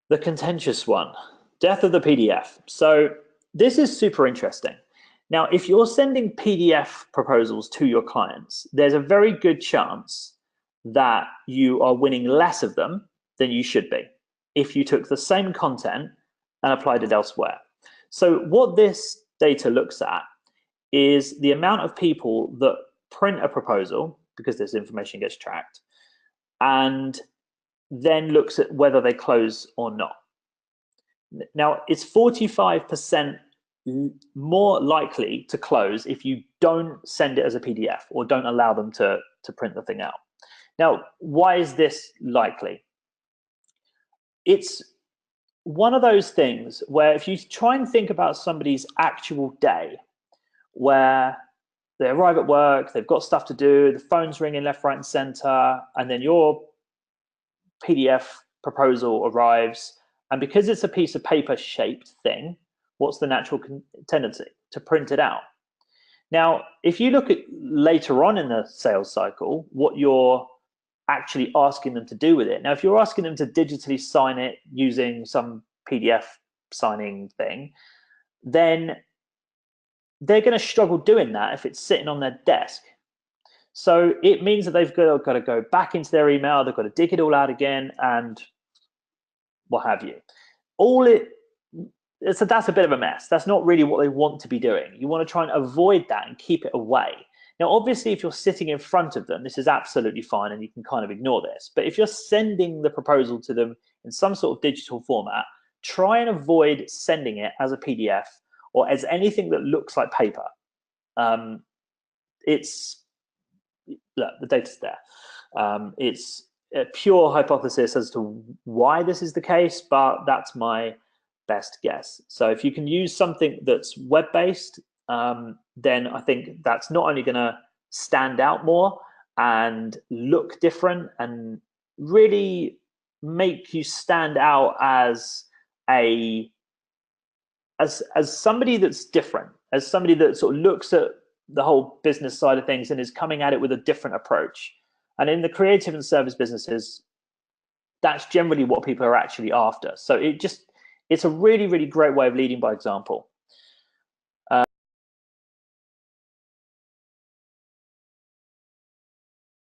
The contentious one, death of the PDF. So this is super interesting. Now, if you're sending PDF proposals to your clients, there's a very good chance that you are winning less of them than you should be if you took the same content and applied it elsewhere. So what this data looks at is the amount of people that print a proposal, because this information gets tracked, and then looks at whether they close or not. Now, it's 45% more likely to close if you don't send it as a PDF or don't allow them to print the thing out. Now, why is this likely? It's one of those things where if you try and think about somebody's actual day, where they arrive at work, they've got stuff to do, the phone's ringing left, right, and center, and then your PDF proposal arrives, and because it's a piece of paper shaped thing, what's the natural tendency? To print it out. Now, if you look at later on in the sales cycle, what you're actually asking them to do with it. Now, if you're asking them to digitally sign it using some PDF signing thing, then they're going to struggle doing that if it's sitting on their desk. So it means that they've got to go back into their email, they've got to dig it all out again, and what have you. That's a bit of a mess. That's not really what they want to be doing. You want to try and avoid that and keep it away. Now, obviously, if you're sitting in front of them, this is absolutely fine and you can kind of ignore this. But if you're sending the proposal to them in some sort of digital format, try and avoid sending it as a PDF or as anything that looks like paper. Look, the data's there. It's a pure hypothesis as to why this is the case, but that's my best guess. So if you can use something that's web-based, then I think that's not only going to stand out more and look different and really make you stand out as somebody that's different, as somebody that sort of looks at the whole business side of things and is coming at it with a different approach. And in the creative and service businesses, that's generally what people are actually after. So it's a really, really great way of leading by example.